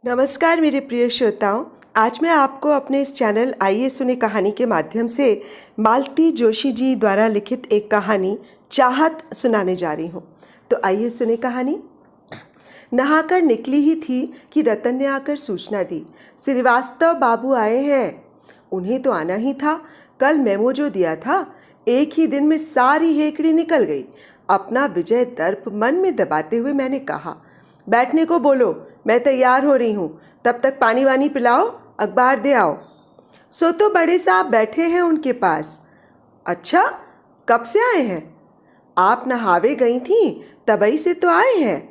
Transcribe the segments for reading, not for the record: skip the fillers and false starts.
नमस्कार मेरे प्रिय श्रोताओं। आज मैं आपको अपने इस चैनल आइए सुने कहानी के माध्यम से मालती जोशी जी द्वारा लिखित एक कहानी चाहत सुनाने जा रही हूँ। तो आइए सुने कहानी। नहाकर निकली ही थी कि रतन ने आकर सूचना दी, श्रीवास्तव बाबू आए हैं। उन्हें तो आना ही था। कल मेमो जो दिया था, एक ही दिन में सारी हेकड़ी निकल गई। अपना विजय दर्प मन में दबाते हुए मैंने कहा, बैठने को बोलो, मैं तैयार हो रही हूँ। तब तक पानी वानी पिलाओ, अखबार दे आओ। सो तो बड़े साहब बैठे हैं उनके पास। अच्छा, कब से आए हैं? आप नहावे गई थी, तबई से तो आए हैं।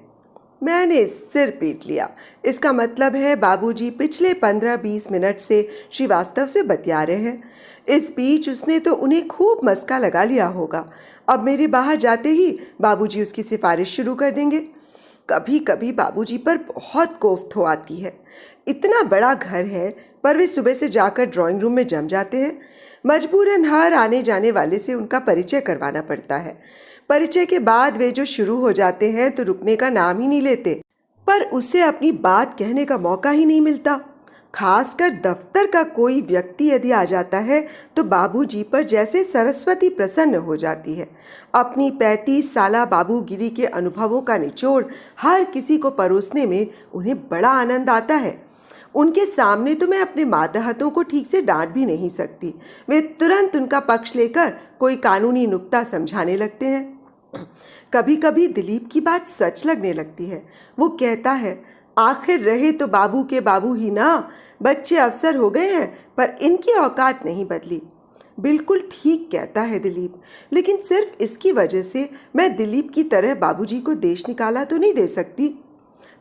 मैंने सिर पीट लिया। इसका मतलब है बाबूजी पिछले 15-20 मिनट से श्रीवास्तव से बतिया रहे हैं। इस बीच उसने तो उन्हें खूब मस्का लगा लिया होगा। अब मेरे बाहर जाते ही बाबूजी उसकी सिफारिश शुरू कर देंगे। कभी कभी बाबूजी पर बहुत कोफ्त हो आती है। इतना बड़ा घर है, पर वे सुबह से जाकर ड्राइंग रूम में जम जाते हैं। मजबूरन हर आने जाने वाले से उनका परिचय करवाना पड़ता है। परिचय के बाद वे जो शुरू हो जाते हैं तो रुकने का नाम ही नहीं लेते, पर उसे अपनी बात कहने का मौका ही नहीं मिलता। खासकर दफ्तर का कोई व्यक्ति यदि आ जाता है तो बाबूजी पर जैसे सरस्वती प्रसन्न हो जाती है। अपनी 35 साला बाबूगिरी के अनुभवों का निचोड़ हर किसी को परोसने में उन्हें बड़ा आनंद आता है। उनके सामने तो मैं अपने मातहतों को ठीक से डांट भी नहीं सकती। वे तुरंत उनका पक्ष लेकर कोई कानूनी नुक्ता समझाने लगते हैं। कभी कभी दिलीप की बात सच लगने लगती है। वो कहता है, आखिर रहे तो बाबू के बाबू ही ना, बच्चे अफसर हो गए हैं पर इनकी औकात नहीं बदली। बिल्कुल ठीक कहता है दिलीप, लेकिन सिर्फ इसकी वजह से मैं दिलीप की तरह बाबूजी को देश निकाला तो नहीं दे सकती।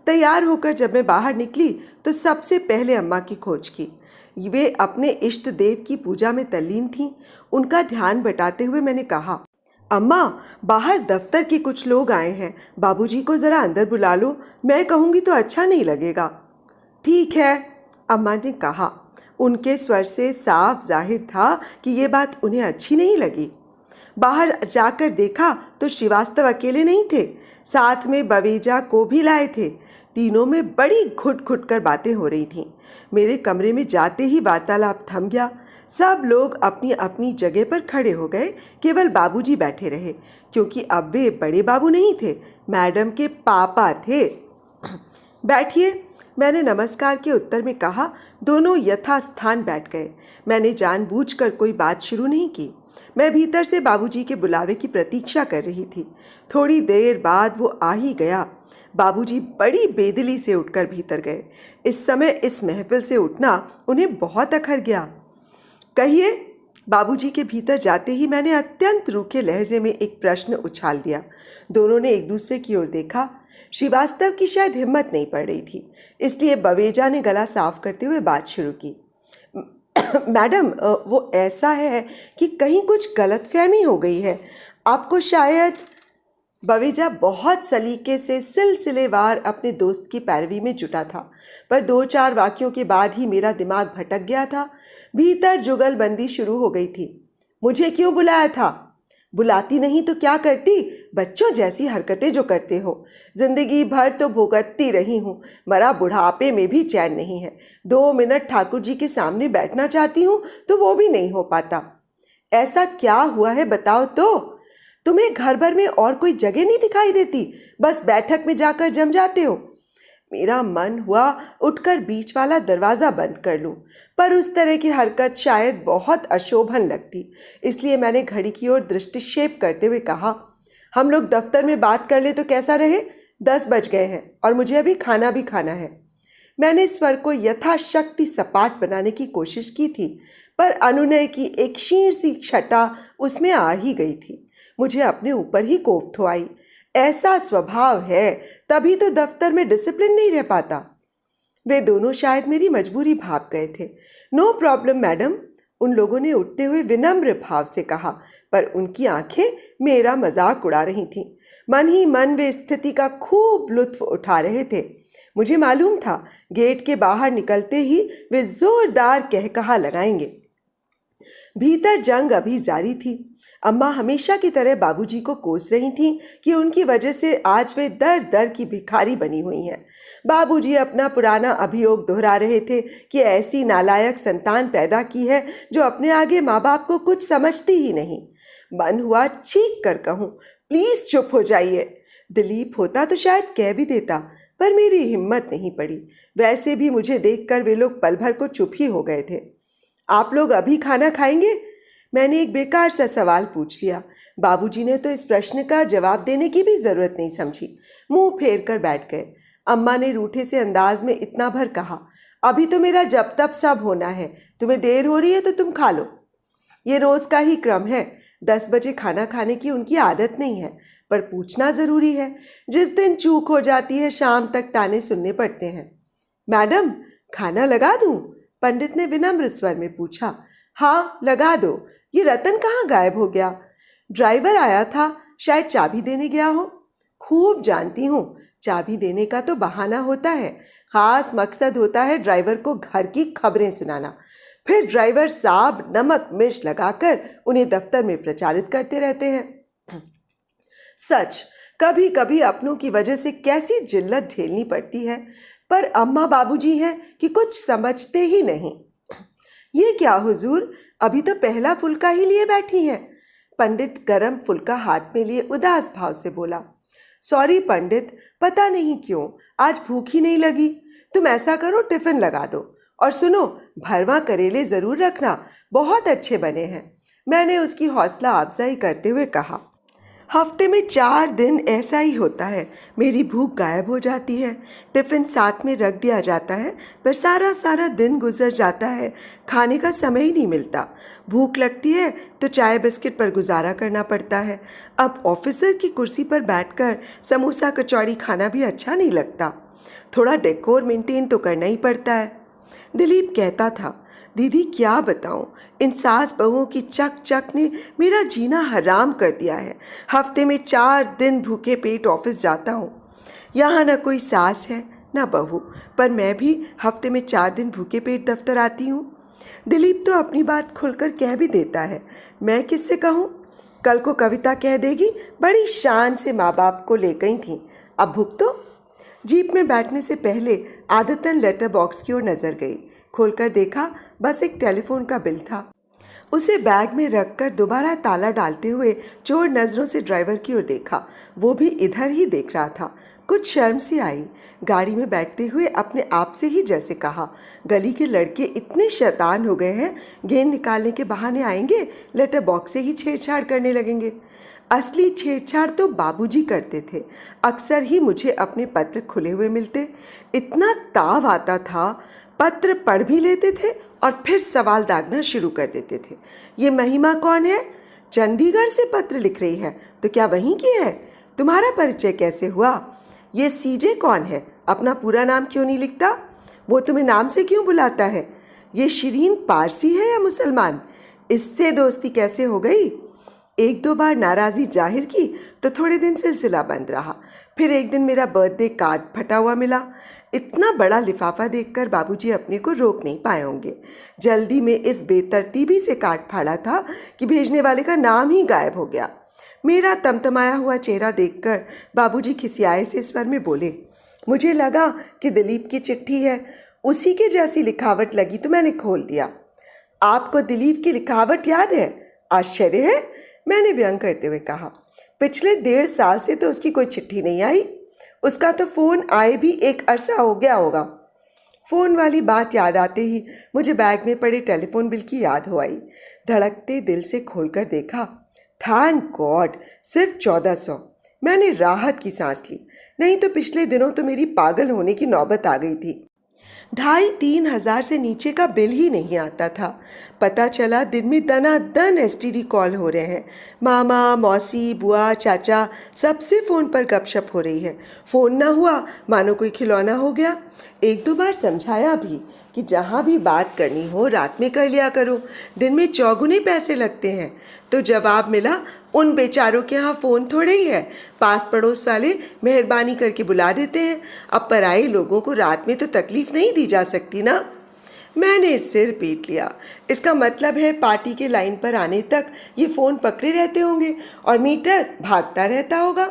तैयार होकर जब मैं बाहर निकली तो सबसे पहले अम्मा की खोज की। वे अपने इष्ट देव की पूजा में तल्लीन थीं। उनका ध्यान बटाते हुए मैंने कहा, अम्मा, बाहर दफ्तर के कुछ लोग आए हैं, बाबूजी को ज़रा अंदर बुला लो। मैं कहूँगी तो अच्छा नहीं लगेगा। ठीक है, अम्मा ने कहा। उनके स्वर से साफ जाहिर था कि ये बात उन्हें अच्छी नहीं लगी। बाहर जाकर देखा तो श्रीवास्तव अकेले नहीं थे, साथ में बवेजा को भी लाए थे। तीनों में बड़ी घुट घुट कर बातें हो रही थीं। मेरे कमरे में जाते ही वार्तालाप थम गया। सब लोग अपनी अपनी जगह पर खड़े हो गए। केवल बाबूजी बैठे रहे, क्योंकि अब वे बड़े बाबू नहीं थे, मैडम के पापा थे। बैठिए, मैंने नमस्कार के उत्तर में कहा। दोनों यथास्थान बैठ गए। मैंने जानबूझकर कोई बात शुरू नहीं की। मैं भीतर से बाबूजी के बुलावे की प्रतीक्षा कर रही थी। थोड़ी देर बाद वो आ ही गया। बाबूजी बड़ी बेदिली से उठकर भीतर गए। इस समय इस महफिल से उठना उन्हें बहुत अखर गया। कहिए। बाबूजी के भीतर जाते ही मैंने अत्यंत रूखे लहजे में एक प्रश्न उछाल दिया। दोनों ने एक दूसरे की ओर देखा। श्रीवास्तव की शायद हिम्मत नहीं पड़ रही थी, इसलिए बवेजा ने गला साफ करते हुए बात शुरू की। मैडम, वो ऐसा है कि कहीं कुछ गलतफहमी हो गई है। आपको शायद। बवेजा बहुत सलीके से सिलसिलेवार अपने दोस्त की पैरवी में जुटा था, पर 2-4 वाक्यों के बाद ही मेरा दिमाग भटक गया था। भीतर जुगलबंदी शुरू हो गई थी। मुझे क्यों बुलाया था? बुलाती नहीं तो क्या करती? बच्चों जैसी हरकतें जो करते हो। जिंदगी भर तो भुगतती रही हूँ, मरा बुढ़ापे में भी चैन नहीं है। 2 मिनट ठाकुर जी के सामने बैठना चाहती हूँ तो वो भी नहीं हो पाता। ऐसा क्या हुआ है बताओ तो? तुम्हें घर भर में और कोई जगह नहीं दिखाई देती? बस बैठक में जाकर जम जाते हो। मेरा मन हुआ उठकर बीच वाला दरवाज़ा बंद कर लूं, पर उस तरह की हरकत शायद बहुत अशोभन लगती। इसलिए मैंने घड़ी की ओर दृष्टिक्षेप करते हुए कहा, हम लोग दफ्तर में बात कर ले तो कैसा रहे? 10 बज गए हैं और मुझे अभी खाना भी खाना है। मैंने स्वर को यथाशक्ति सपाट बनाने की कोशिश की थी, पर अनुनय की एक क्षीण सी छटा उसमें आ ही गई थी। मुझे अपने ऊपर ही कोफ्त हो आई। ऐसा स्वभाव है, तभी तो दफ्तर में डिसिप्लिन नहीं रह पाता। वे दोनों शायद मेरी मजबूरी भाप गए थे। नो प्रॉब्लम मैडम, उन लोगों ने उठते हुए विनम्र भाव से कहा, पर उनकी आंखें मेरा मजाक उड़ा रही थीं। मन ही मन वे स्थिति का खूब लुत्फ उठा रहे थे। मुझे मालूम था गेट के बाहर निकलते ही वे जोरदार कहकहा लगाएंगे। भीतर जंग अभी जारी थी। अम्मा हमेशा की तरह बाबूजी को कोस रही थीं कि उनकी वजह से आज वे दर दर की भिखारी बनी हुई हैं। बाबूजी अपना पुराना अभियोग दोहरा रहे थे कि ऐसी नालायक संतान पैदा की है जो अपने आगे माँ बाप को कुछ समझती ही नहीं। मन हुआ चीख कर कहूँ, प्लीज चुप हो जाइए। दिलीप होता तो शायद कह भी देता, पर मेरी हिम्मत नहीं पड़ी। वैसे भी मुझे देखकर वे लोग पल भर को चुप ही हो गए थे। आप लोग अभी खाना खाएंगे? मैंने एक बेकार सा सवाल पूछ लिया। बाबूजी ने तो इस प्रश्न का जवाब देने की भी जरूरत नहीं समझी, मुंह फेर कर बैठ गए। अम्मा ने रूठे से अंदाज में इतना भर कहा, अभी तो मेरा जब तब सब होना है, तुम्हें देर हो रही है तो तुम खा लो। ये रोज का ही क्रम है। 10 बजे खाना खाने की उनकी आदत नहीं है, पर पूछना जरूरी है। जिस दिन चूक हो जाती है शाम तक ताने सुनने पड़ते हैं। मैडम, खाना लगा दूं? पंडित ने विनम्र स्वर में पूछा। हाँ, लगा दो। ये रतन कहाँ गायब हो गया? ड्राइवर आया था, शायद चाबी देने गया हो। खूब जानती हूँ, चाबी देने का तो बहाना होता है, खास मकसद होता है ड्राइवर को घर की खबरें सुनाना। फिर ड्राइवर साहब नमक मिर्च लगाकर उन्हें दफ्तर में प्रचारित करते रहते हैं। सच, कभी कभी अपनों की वजह से कैसी जिल्लत झेलनी पड़ती है, पर अम्मा बाबूजी हैं कि कुछ समझते ही नहीं। ये क्या हुजूर, अभी तो पहला फुल्का ही लिए बैठी हैं। पंडित गरम फुल्का हाथ में लिए उदास भाव से बोला। सॉरी पंडित, पता नहीं क्यों आज भूख ही नहीं लगी। तुम ऐसा करो, टिफिन लगा दो। और सुनो, भरवा करेले जरूर रखना, बहुत अच्छे बने हैं। मैंने उसकी हौसला अफजाई करते हुए कहा। हफ्ते में 4 दिन ऐसा ही होता है, मेरी भूख गायब हो जाती है। टिफ़िन साथ में रख दिया जाता है, पर सारा सारा दिन गुजर जाता है, खाने का समय ही नहीं मिलता। भूख लगती है तो चाय बिस्किट पर गुजारा करना पड़ता है। अब ऑफिसर की कुर्सी पर बैठकर समोसा कचौड़ी खाना भी अच्छा नहीं लगता। थोड़ा डेकोर मेंटेन तो करना ही पड़ता है। दिलीप कहता था, दीदी क्या बताऊं, इन सास बहुओं की चक चक ने मेरा जीना हराम कर दिया है। हफ्ते में 4 दिन भूखे पेट ऑफिस जाता हूँ। यहाँ न कोई सास है न बहू, पर मैं भी हफ्ते में 4 दिन भूखे पेट दफ्तर आती हूँ। दिलीप तो अपनी बात खुलकर कह भी देता है, मैं किससे कहूँ? कल को कविता कह देगी, बड़ी शान से माँ बाप को ले गई थी, अब भुगतो। जीप में बैठने से पहले आदतन लेटर बॉक्स की ओर नजर गई। खोलकर देखा, बस एक टेलीफोन का बिल था। उसे बैग में रखकर दोबारा ताला डालते हुए चोर नजरों से ड्राइवर की ओर देखा। वो भी इधर ही देख रहा था। कुछ शर्म सी आई। गाड़ी में बैठते हुए अपने आप से ही जैसे कहा, गली के लड़के इतने शैतान हो गए हैं, गेंद निकालने के बहाने आएंगे, लेटर बॉक्स से ही छेड़छाड़ करने लगेंगे। असली छेड़छाड़ तो बाबूजी करते थे। अक्सर ही मुझे अपने पत्र खुले हुए मिलते, इतना ताव आता था। पत्र पढ़ भी लेते थे और फिर सवाल दागना शुरू कर देते थे। ये महिमा कौन है? चंडीगढ़ से पत्र लिख रही है, तो क्या वहीं की है? तुम्हारा परिचय कैसे हुआ? ये सीजे कौन है? अपना पूरा नाम क्यों नहीं लिखता? वो तुम्हें नाम से क्यों बुलाता है? ये शिरीन पारसी है या मुसलमान? इससे दोस्ती कैसे हो गई? 1-2 बार नाराज़ी जाहिर की तो थोड़े दिन सिलसिला बंद रहा। फिर एक दिन मेरा बर्थडे कार्ड फटा हुआ मिला। इतना बड़ा लिफाफा देखकर बाबूजी अपने को रोक नहीं पाए होंगे। जल्दी में इस बेतरतीबी से कार्ड फाड़ा था कि भेजने वाले का नाम ही गायब हो गया। मेरा तमतमाया हुआ चेहरा देखकर बाबूजी खिसियाए से स्वर में बोले, मुझे लगा कि दिलीप की चिट्ठी है, उसी के जैसी लिखावट लगी तो मैंने खोल दिया। आपको दिलीप की लिखावट याद है? आश्चर्य है, मैंने व्यंग करते हुए कहा। पिछले 1.5 साल से तो उसकी कोई चिट्ठी नहीं आई। उसका तो फ़ोन आए भी एक अरसा हो गया होगा। फ़ोन वाली बात याद आते ही मुझे बैग में पड़े टेलीफोन बिल की याद हो आई। धड़कते दिल से खोलकर देखा, थैंक गॉड, सिर्फ 1400। मैंने राहत की सांस ली, नहीं तो पिछले दिनों तो मेरी पागल होने की नौबत आ गई थी। 2,500-3 हज़ार से नीचे का बिल ही नहीं आता था। पता चला दिन में दनादन एसटीडी कॉल हो रहे हैं। मामा, मौसी, बुआ, चाचा, सबसे फ़ोन पर गपशप हो रही है। फ़ोन ना हुआ मानो कोई खिलौना हो गया। 1-2 बार समझाया भी कि जहाँ भी बात करनी हो रात में कर लिया करो, दिन में चौगुने पैसे लगते हैं। तो जवाब मिला, उन बेचारों के यहाँ फ़ोन थोड़े ही है, पास पड़ोस वाले मेहरबानी करके बुला देते हैं। अब पराए लोगों को रात में तो तकलीफ़ नहीं दी जा सकती ना। मैंने सिर पीट लिया। इसका मतलब है पार्टी के लाइन पर आने तक ये फ़ोन पकड़े रहते होंगे और मीटर भागता रहता होगा।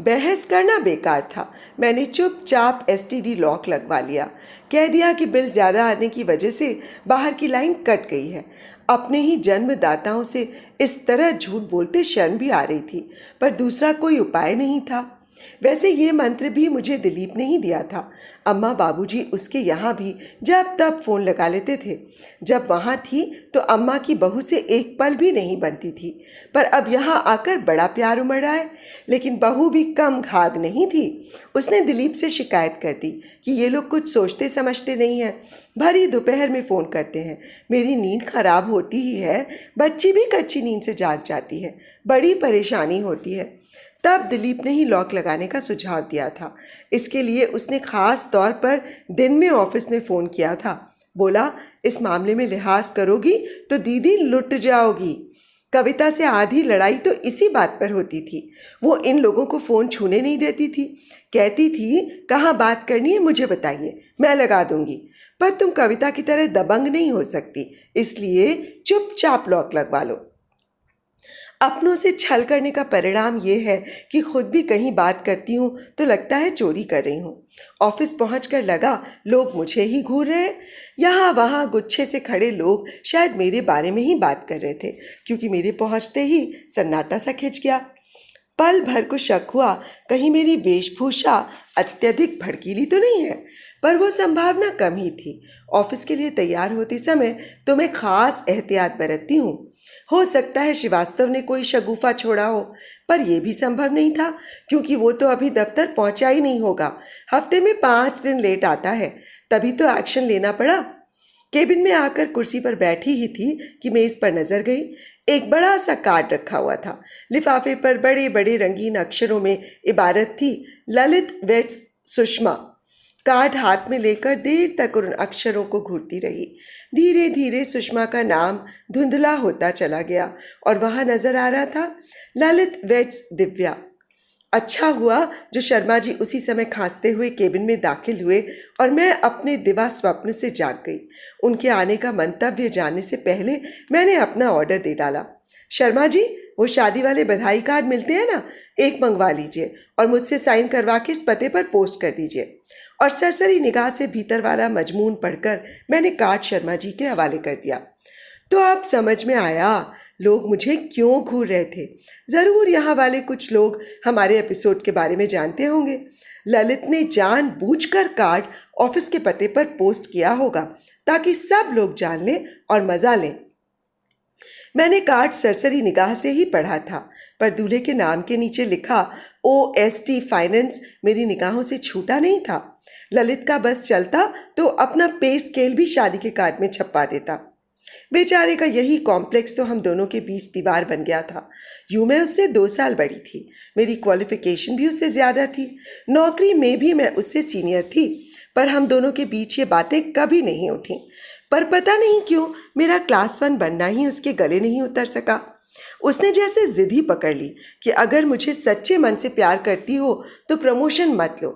बहस करना बेकार था। मैंने चुपचाप एसटीडी लॉक लगवा लिया। कह दिया कि बिल ज़्यादा आने की वजह से बाहर की लाइन कट गई है। अपने ही जन्मदाताओं से इस तरह झूठ बोलते शर्म भी आ रही थी, पर दूसरा कोई उपाय नहीं था। वैसे ये मंत्र भी मुझे दिलीप ने ही दिया था। अम्मा बाबूजी उसके यहाँ भी जब तब फ़ोन लगा लेते थे। जब वहाँ थी तो अम्मा की बहू से एक पल भी नहीं बनती थी, पर अब यहाँ आकर बड़ा प्यार उमड़ रहा है। लेकिन बहू भी कम घाघ नहीं थी। उसने दिलीप से शिकायत कर दी कि ये लोग कुछ सोचते समझते नहीं हैं, भरी दोपहर में फ़ोन करते हैं। मेरी नींद खराब होती ही है, बच्ची भी कच्ची नींद से जाग जाती है, बड़ी परेशानी होती है। तब दिलीप ने ही लॉक लगाने का सुझाव दिया था। इसके लिए उसने ख़ास तौर पर दिन में ऑफिस में फ़ोन किया था। बोला, इस मामले में लिहाज करोगी तो दीदी लुट जाओगी। कविता से आधी लड़ाई तो इसी बात पर होती थी। वो इन लोगों को फ़ोन छूने नहीं देती थी। कहती थी, कहाँ बात करनी है मुझे बताइए, मैं लगा दूंगी। पर तुम कविता की तरह दबंग नहीं हो सकती, इसलिए चुपचाप लॉक लगवा लो। अपनों से छल करने का परिणाम ये है कि खुद भी कहीं बात करती हूँ तो लगता है चोरी कर रही हूँ। ऑफिस पहुँचकर लगा लोग मुझे ही घूर रहे हैं। यहाँ वहाँ गुच्छे से खड़े लोग शायद मेरे बारे में ही बात कर रहे थे, क्योंकि मेरे पहुँचते ही सन्नाटा सा खिंच गया। पल भर को शक हुआ कहीं मेरी वेशभूषा अत्यधिक भड़कीली तो नहीं है, पर वो संभावना कम ही थी। ऑफिस के लिए तैयार होते समय तो मैं खास एहतियात बरतती हूँ। हो सकता है श्रीवास्तव ने कोई शगुफा छोड़ा हो, पर यह भी संभव नहीं था, क्योंकि वो तो अभी दफ्तर पहुंचा ही नहीं होगा। हफ्ते में 5 दिन लेट आता है, तभी तो एक्शन लेना पड़ा। केबिन में आकर कुर्सी पर बैठी ही थी कि मेज पर नजर गई। एक बड़ा सा कार्ड रखा हुआ था। लिफाफे पर बड़े बड़े रंगीन अक्षरों में इबारत थी, ललित वेट्स सुषमा। कार्ड हाथ में लेकर देर तक उन अक्षरों को घूरती रही। धीरे धीरे सुषमा का नाम धुंधला होता चला गया और वहां नजर आ रहा था, ललित वेट्स दिव्या। अच्छा हुआ जो शर्मा जी उसी समय खांसते हुए केबिन में दाखिल हुए और मैं अपने दिवा स्वप्न से जाग गई। उनके आने का मंतव्य जानने से पहले मैंने अपना ऑर्डर दे डाला। शर्मा जी, वो शादी वाले बधाई कार्ड मिलते हैं ना, एक मंगवा लीजिए और मुझसे साइन करवा के इस पते पर पोस्ट कर दीजिए। और सरसरी निगाह से भीतर वाला मजमून पढ़कर मैंने कार्ड शर्मा जी के हवाले कर दिया। तो अब समझ में आया लोग मुझे क्यों घूर रहे थे। ज़रूर यहाँ वाले कुछ लोग हमारे एपिसोड के बारे में जानते होंगे। ललित ने जानबूझकर कार्ड ऑफिस के पते पर पोस्ट किया होगा ताकि सब लोग जान लें और मज़ा लें। मैंने कार्ड सरसरी निगाह से ही पढ़ा था, पर दूल्हे के नाम के नीचे लिखा OST फाइनेंस मेरी निगाहों से छूटा नहीं था। ललित का बस चलता तो अपना पे स्केल भी शादी के कार्ड में छपवा देता। बेचारे का यही कॉम्प्लेक्स तो हम दोनों के बीच दीवार बन गया था। यूं मैं उससे 2 साल बड़ी थी, मेरी क्वालिफिकेशन भी उससे ज़्यादा थी, नौकरी में भी मैं उससे सीनियर थी, पर हम दोनों के बीच ये बातें कभी नहीं उठी। पर पता नहीं क्यों मेरा क्लास 1 बनना ही उसके गले नहीं उतर सका। उसने जैसे जिद ही पकड़ ली कि अगर मुझे सच्चे मन से प्यार करती हो तो प्रमोशन मत लो।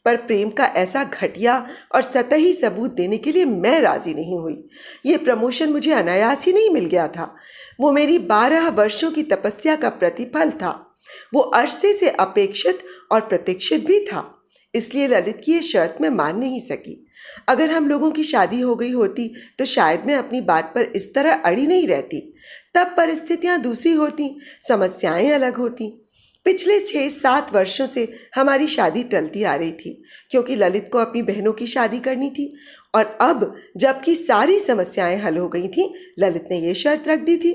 पर प्रेम का ऐसा घटिया और सतही सबूत देने के लिए मैं राजी नहीं हुई। ये प्रमोशन मुझे अनायास ही नहीं मिल गया था, वो मेरी 12 वर्षों की तपस्या का प्रतिफल था। वो अरसे से अपेक्षित और प्रतीक्षित भी था, इसलिए ललित की ये शर्त मैं मान नहीं सकी। अगर हम लोगों की शादी हो गई होती तो शायद मैं अपनी बात पर इस तरह अड़ी नहीं रहती। तब परिस्थितियां दूसरी होती, समस्याएं अलग होती। पिछले 6-7 वर्षों से हमारी शादी टलती आ रही थी, क्योंकि ललित को अपनी बहनों की शादी करनी थी। और अब जबकि सारी समस्याएं हल हो गई थीं, ललित ने ये शर्त रख दी थी।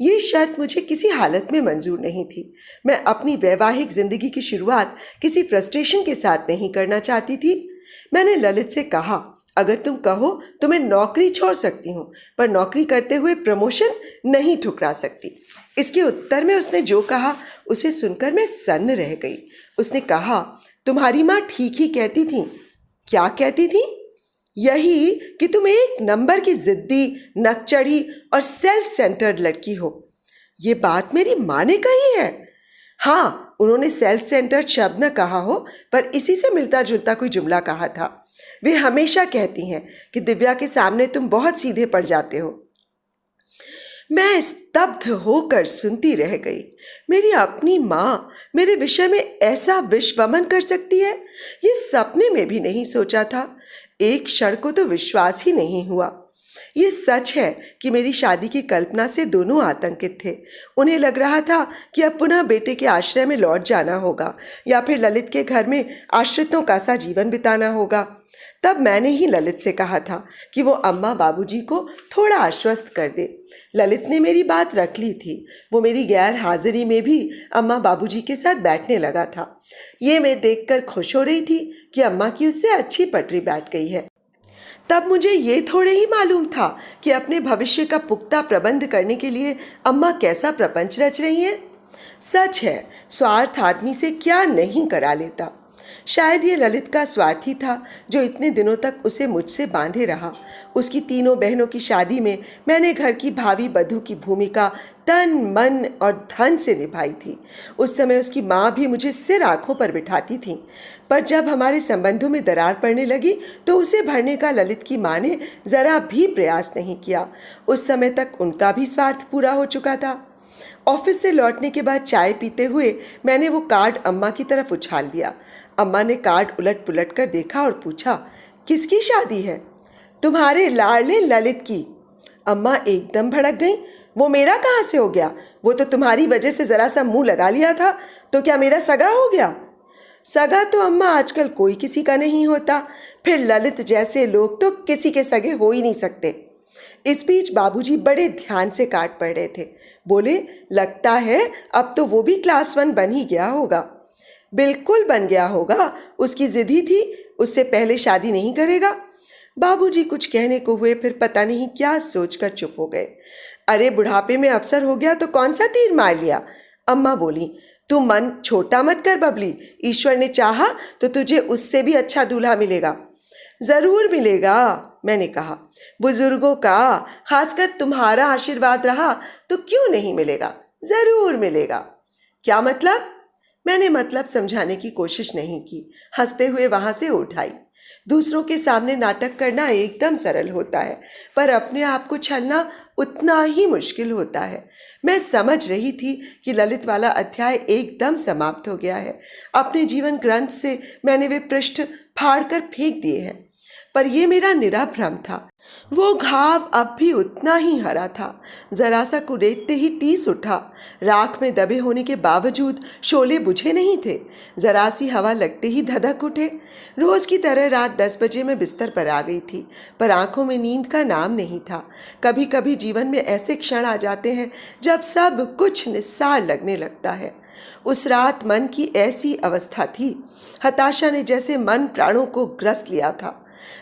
ये शर्त मुझे किसी हालत में मंजूर नहीं थी। मैं अपनी वैवाहिक जिंदगी की शुरुआत किसी फ्रस्ट्रेशन के साथ नहीं करना चाहती थी। मैंने ललित से कहा, अगर तुम कहो तो मैं नौकरी छोड़ सकती हूँ, पर नौकरी करते हुए प्रमोशन नहीं ठुकरा सकती। इसके उत्तर में उसने जो कहा उसे सुनकर मैं सन्न रह गई। उसने कहा, तुम्हारी माँ ठीक ही कहती थी। क्या कहती थी? यही कि तुम एक नंबर की जिद्दी, नकचढ़ी और सेल्फ सेंटर्ड लड़की हो। ये बात मेरी माँ ने कही है। हाँ, उन्होंने सेल्फ सेंटर्ड शब्द न कहा हो, पर इसी से मिलता जुलता कोई जुमला कहा था। वे हमेशा कहती हैं कि दिव्या के सामने तुम बहुत सीधे पड़ जाते हो। मैं स्तब्ध होकर सुनती रह गई। मेरी अपनी माँ मेरे विषय में ऐसा विश्वमन कर सकती है, ये सपने में भी नहीं सोचा था। एक क्षण को तो विश्वास ही नहीं हुआ। ये सच है कि मेरी शादी की कल्पना से दोनों आतंकित थे। उन्हें लग रहा था कि अब पुनः बेटे के आश्रय में लौट जाना होगा या फिर ललित के घर में आश्रितों का सा जीवन बिताना होगा। तब मैंने ही ललित से कहा था कि वो अम्मा बाबूजी को थोड़ा आश्वस्त कर दे। ललित ने मेरी बात रख ली थी। वो मेरी गैर हाजिरी में भी अम्मा बाबूजी के साथ बैठने लगा था। ये मैं देखकर खुश हो रही थी कि अम्मा की उससे अच्छी पटरी बैठ गई है। तब मुझे ये थोड़े ही मालूम था कि अपने भविष्य का पुख्ता प्रबंध करने के लिए अम्मा कैसा प्रपंच रच रही हैं। सच है, स्वार्थ आदमी से क्या नहीं करा लेता। शायद ये ललित का स्वार्थी था जो इतने दिनों तक उसे मुझसे बांधे रहा। उसकी तीनों बहनों की शादी में मैंने घर की भावी बधू की भूमिका तन मन और धन से निभाई थी। उस समय उसकी माँ भी मुझे सिर आंखों पर बिठाती थी। पर जब हमारे संबंधों में दरार पड़ने लगी तो उसे भरने का ललित की माँ ने ज़रा भी प्रयास नहीं किया। उस समय तक उनका भी स्वार्थ पूरा हो चुका था। ऑफिस से लौटने के बाद चाय पीते हुए मैंने वो कार्ड अम्मा की तरफ उछाल दिया। अम्मा ने कार्ड उलट पुलट कर देखा और पूछा, किसकी शादी है? तुम्हारे लाडले ललित की। अम्मा एकदम भड़क गई। वो मेरा कहाँ से हो गया? वो तो तुम्हारी वजह से ज़रा सा मुंह लगा लिया था, तो क्या मेरा सगा हो गया? सगा तो अम्मा आजकल कोई किसी का नहीं होता। फिर ललित जैसे लोग तो किसी के सगे हो ही नहीं सकते। इस बीच बाबूजी बड़े ध्यान से काट पड़ रहे थे। बोले, लगता है अब तो वो भी क्लास 1 बन ही गया होगा। बिल्कुल बन गया होगा, उसकी जिद ही थी, उससे पहले शादी नहीं करेगा। बाबूजी कुछ कहने को हुए, फिर पता नहीं क्या सोचकर चुप हो गए। अरे बुढ़ापे में अफसर हो गया तो कौन सा तीर मार लिया? अम्मा बोली, तू मन छोटा मत कर बबली। ईश्वर ने चाहा तो तुझे उससे भी अच्छा दूल्हा मिलेगा। ज़रूर मिलेगा, मैंने कहा। बुजुर्गों का, खासकर तुम्हारा आशीर्वाद रहा तो क्यों नहीं मिलेगा? ज़रूर मिलेगा। क्या मतलब? मैंने मतलब समझाने की कोशिश नहीं की। हंसते हुए वहाँ से उठ आई। दूसरों के सामने नाटक करना एकदम सरल होता है, पर अपने आप को छलना उतना ही मुश्किल होता है। मैं समझ रही थी कि ललित वाला अध्याय एकदम समाप्त हो गया है। अपने जीवन ग्रंथ से मैंने वे पृष्ठ फाड़ कर फेंक दिए हैं। पर यह मेरा निरा भ्रम था। वो घाव अब भी उतना ही हरा था। जरा सा कुरेदते ही टीस उठा। राख में दबे होने के बावजूद शोले बुझे नहीं थे। जरा सी हवा लगते ही धधक उठे। रोज की तरह रात 10 बजे मैं बिस्तर पर आ गई थी, पर आंखों में नींद का नाम नहीं था। कभी कभी जीवन में ऐसे क्षण आ जाते हैं जब सब कुछ निस्सार लगने लगता है। उस रात मन की ऐसी अवस्था थी। हताशा ने जैसे मन प्राणों को ग्रस लिया था।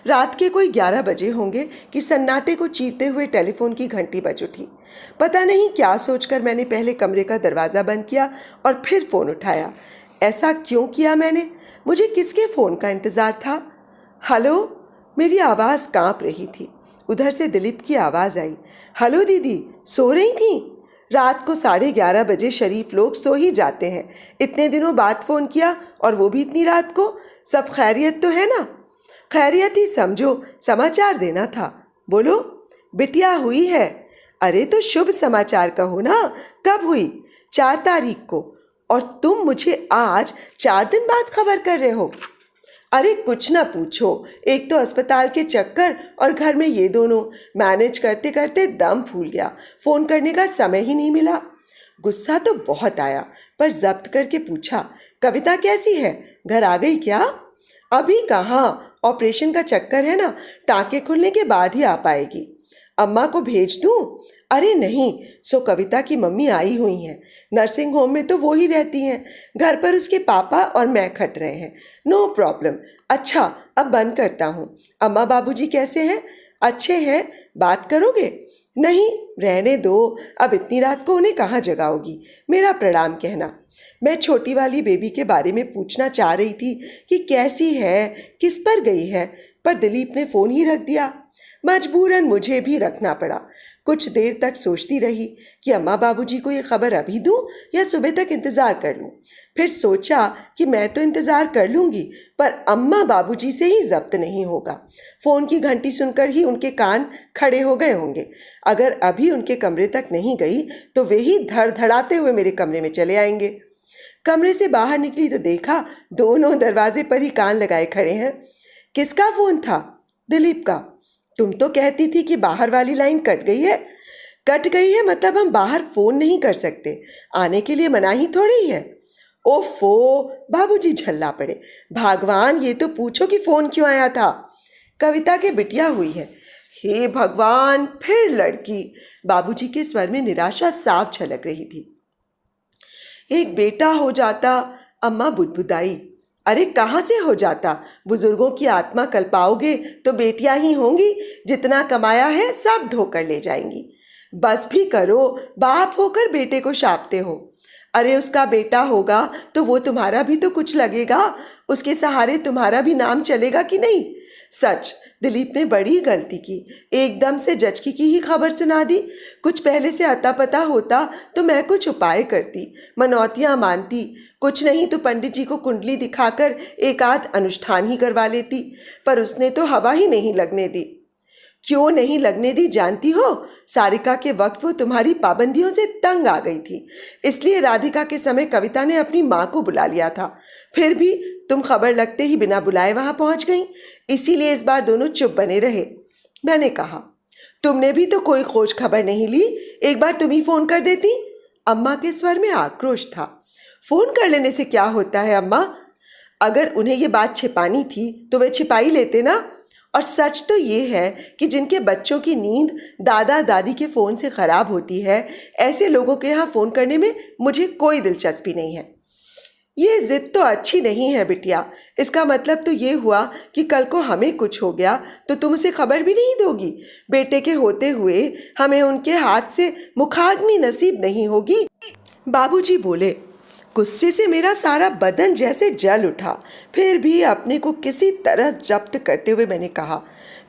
रात के कोई 11 बजे होंगे कि सन्नाटे को चीरते हुए टेलीफोन की घंटी बज उठी। पता नहीं क्या सोचकर मैंने पहले कमरे का दरवाज़ा बंद किया और फिर फ़ोन उठाया। ऐसा क्यों किया मैंने? मुझे किसके फ़ोन का इंतज़ार था? हेलो, मेरी आवाज़ कांप रही थी। उधर से दिलीप की आवाज़ आई, हेलो दीदी, सो रही थी? रात को 11:30 बजे शरीफ लोग सो ही जाते हैं। इतने दिनों बाद फ़ोन किया और वो भी इतनी रात को। सब खैरियत तो है ना? खैरियत ही समझो, समाचार देना था। बोलो। बिटिया हुई है? अरे तो शुभ समाचार कहो ना। कब हुई? 4 तारीख को। और तुम मुझे आज 4 दिन बाद खबर कर रहे हो? अरे कुछ ना पूछो, एक तो अस्पताल के चक्कर और घर में ये दोनों, मैनेज करते करते दम फूल गया। फ़ोन करने का समय ही नहीं मिला। गुस्सा तो बहुत आया, पर जब्त करके पूछा, कविता कैसी है? घर आ गई क्या? अभी कहाँ, ऑपरेशन का चक्कर है ना, टाँके खुलने के बाद ही आ पाएगी। अम्मा को भेज दूँ? अरे नहीं, सो कविता की मम्मी आई हुई हैं। नर्सिंग होम में तो वो ही रहती हैं। घर पर उसके पापा और मैं खट रहे हैं। No problem. अच्छा, अब बंद करता हूँ। अम्मा बाबूजी कैसे हैं? अच्छे हैं। बात करोगे? नहीं, रहने दो। अब इतनी रात को उन्हें कहाँ जगाओगी? मेरा प्रणाम कहना। मैं छोटी वाली बेबी के बारे में पूछना चाह रही थी कि कैसी है, किस पर गई है, पर दिलीप ने फ़ोन ही रख दिया। मजबूरन मुझे भी रखना पड़ा। कुछ देर तक सोचती रही कि अम्मा बाबूजी को ये खबर अभी दूं या सुबह तक इंतज़ार कर लूं। फिर सोचा कि मैं तो इंतज़ार कर लूँगी, पर अम्मा बाबूजी से ही ज़ब्त नहीं होगा। फ़ोन की घंटी सुनकर ही उनके कान खड़े हो गए होंगे। अगर अभी उनके कमरे तक नहीं गई तो वे ही धड़धड़ाते हुए मेरे कमरे में चले आएंगे। कमरे से बाहर निकली तो देखा दोनों दरवाजे पर ही कान लगाए खड़े हैं। किसका फ़ोन था? दिलीप का। तुम तो कहती थी कि बाहर वाली लाइन कट गई है। कट गई है मतलब हम बाहर फ़ोन नहीं कर सकते, आने के लिए मनाही थोड़ी है। ओफो, बाबूजी झल्ला पड़े। भगवान, ये तो पूछो कि फ़ोन क्यों आया था। कविता के बिटिया हुई है। हे भगवान, फिर लड़की। बाबूजी के स्वर में निराशा साफ झलक रही थी। एक बेटा हो जाता, अम्मा बुदबुदाई। अरे कहाँ से हो जाता, बुजुर्गों की आत्मा कल पाओगे तो बेटियां ही होंगी। जितना कमाया है सब ढोकर ले जाएंगी। बस भी करो, बाप होकर बेटे को शापते हो। अरे उसका बेटा होगा तो वो तुम्हारा भी तो कुछ लगेगा, उसके सहारे तुम्हारा भी नाम चलेगा कि नहीं। सच, दिलीप ने बड़ी गलती की। एकदम से जचकी की ही खबर सुना दी। कुछ पहले से अता पता होता तो मैं कुछ उपाय करती, मनौतियाँ मानती। कुछ नहीं तो पंडित जी को कुंडली दिखाकर एक आध अनुष्ठान ही करवा लेती, पर उसने तो हवा ही नहीं लगने दी। क्यों नहीं लगने दी जानती हो? सारिका के वक्त वो तुम्हारी पाबंदियों से तंग आ गई थी, इसलिए राधिका के समय कविता ने अपनी माँ को बुला लिया था। फिर भी तुम खबर लगते ही बिना बुलाए वहां पहुंच गई, इसीलिए इस बार दोनों चुप बने रहे। मैंने कहा, तुमने भी तो कोई खोज खबर नहीं ली, एक बार तुम ही फोन कर देती। अम्मा के स्वर में आक्रोश था। फोन कर लेने से क्या होता है अम्मा? अगर उन्हें ये बात छिपानी थी तो वे छिपाई लेते ना। और सच तो ये है कि जिनके बच्चों की नींद दादा दादी के फ़ोन से ख़राब होती है, ऐसे लोगों के यहाँ फ़ोन करने में मुझे कोई दिलचस्पी नहीं है। ये ज़िद तो अच्छी नहीं है बिटिया। इसका मतलब तो ये हुआ कि कल को हमें कुछ हो गया तो तुम उसे खबर भी नहीं दोगी। बेटे के होते हुए हमें उनके हाथ से मुखाग्नि नसीब नहीं होगी। बाबूजी बोले। गुस्से से मेरा सारा बदन जैसे जल उठा। फिर भी अपने को किसी तरह जब्त करते हुए मैंने कहा,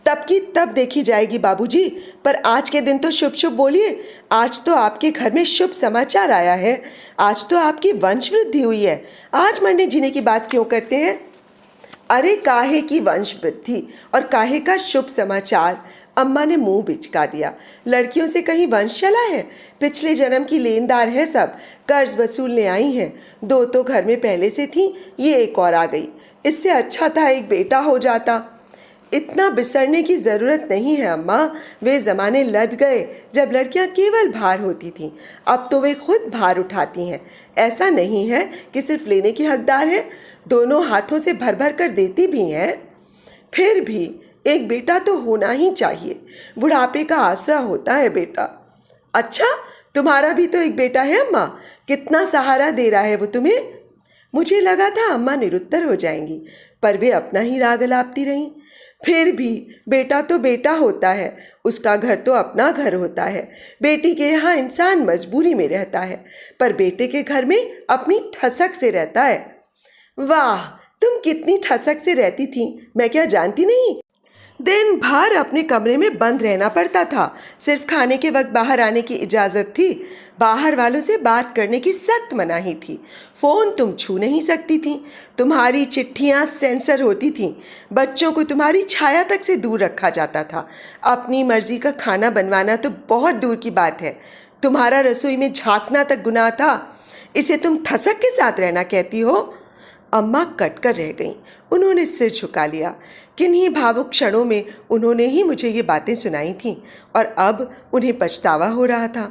तब की तब देखी जाएगी बाबूजी, पर आज के दिन तो शुभ शुभ बोलिए। आज तो आपके घर में शुभ समाचार आया है। आज तो आपकी वंश वृद्धि हुई है। आज मरने जीने की बात क्यों करते हैं? अरे काहे की वंश वृद्धि और काहे का शुभ समाचार? अम्मा ने मुंह बिचका दिया। लड़कियों से कहीं वंश चला है? पिछले जन्म की लेनदार है सब, कर्ज वसूलने आई हैं। दो तो घर में पहले से थी, ये एक और आ गई। इससे अच्छा था एक बेटा हो जाता। इतना बिसरने की ज़रूरत नहीं है अम्मा। वे ज़माने लद गए जब लड़कियां केवल भार होती थीं। अब तो वे खुद भार उठाती हैं। ऐसा नहीं है कि सिर्फ लेने की हकदार है, दोनों हाथों से भर भर कर देती भी हैं। फिर भी एक बेटा तो होना ही चाहिए, बुढ़ापे का आसरा होता है बेटा। अच्छा, तुम्हारा भी तो एक बेटा है अम्मा, कितना सहारा दे रहा है वो तुम्हें? मुझे लगा था अम्मा निरुत्तर हो जाएंगी, पर वे अपना ही राग अलापती रहीं। फिर भी बेटा तो बेटा होता है, उसका घर तो अपना घर होता है। बेटी के यहाँ इंसान मजबूरी में रहता है, पर बेटे के घर में अपनी ठसक से रहता है। वाह, तुम कितनी ठसक से रहती थी, मैं क्या जानती नहीं? दिन भर अपने कमरे में बंद रहना पड़ता था, सिर्फ खाने के वक्त बाहर आने की इजाज़त थी। बाहर वालों से बात करने की सख्त मनाही थी। फ़ोन तुम छू नहीं सकती थी, तुम्हारी चिट्ठियाँ सेंसर होती थीं। बच्चों को तुम्हारी छाया तक से दूर रखा जाता था। अपनी मर्जी का खाना बनवाना तो बहुत दूर की बात है, तुम्हारा रसोई में झांकना तक गुनाह था। इसे तुम ठसक के साथ रहना कहती हो? अम्मा कट कर रह गईं। उन्होंने सिर झुका लिया। किन्हीं भावुक क्षणों में उन्होंने ही मुझे ये बातें सुनाई थीं और अब उन्हें पछतावा हो रहा था।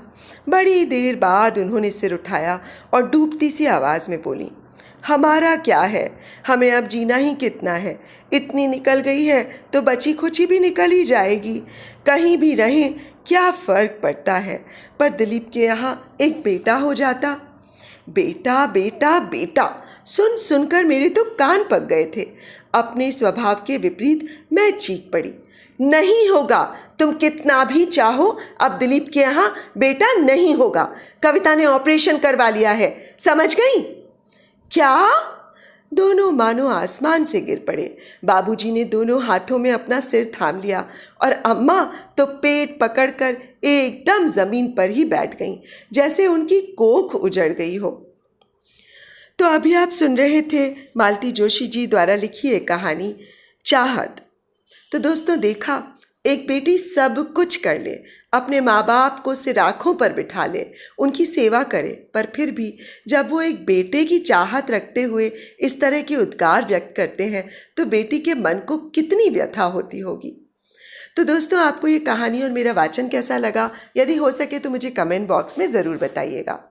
बड़ी देर बाद उन्होंने सिर उठाया और डूबती सी आवाज़ में बोली, हमारा क्या है, हमें अब जीना ही कितना है। इतनी निकल गई है तो बची खुची भी निकल ही जाएगी। कहीं भी रहें क्या फ़र्क पड़ता है। पर दिलीप के यहाँ एक बेटा हो जाता। बेटा बेटा बेटा, सुन सुनकर मेरे तो कान पक गए थे। अपने स्वभाव के विपरीत मैं चीख पड़ी, नहीं होगा। तुम कितना भी चाहो, अब दिलीप के यहाँ बेटा नहीं होगा। कविता ने ऑपरेशन करवा लिया है, समझ गई? क्या? दोनों मानो आसमान से गिर पड़े। बाबूजी ने दोनों हाथों में अपना सिर थाम लिया और अम्मा तो पेट पकड़कर एकदम ज़मीन पर ही बैठ गईं, जैसे उनकी कोख उजड़ गई हो। तो अभी आप सुन रहे थे मालती जोशी जी द्वारा लिखी एक कहानी चाहत। तो दोस्तों देखा, एक बेटी सब कुछ कर ले, अपने माँ बाप को सिर आँखों पर बिठा ले, उनकी सेवा करे, पर फिर भी जब वो एक बेटे की चाहत रखते हुए इस तरह के उद्गार व्यक्त करते हैं तो बेटी के मन को कितनी व्यथा होती होगी। तो दोस्तों आपको ये कहानी और मेरा वाचन कैसा लगा, यदि हो सके तो मुझे कमेंट बॉक्स में ज़रूर बताइएगा।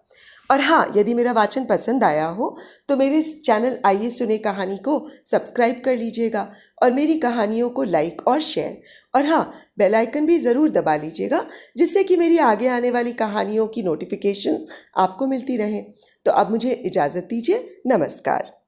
और हाँ, यदि मेरा वाचन पसंद आया हो तो मेरे इस चैनल आइए सुने कहानी को सब्सक्राइब कर लीजिएगा और मेरी कहानियों को लाइक और शेयर, और हाँ, बेल आइकन भी ज़रूर दबा लीजिएगा, जिससे कि मेरी आगे आने वाली कहानियों की नोटिफिकेशंस आपको मिलती रहें। तो अब मुझे इजाज़त दीजिए। नमस्कार।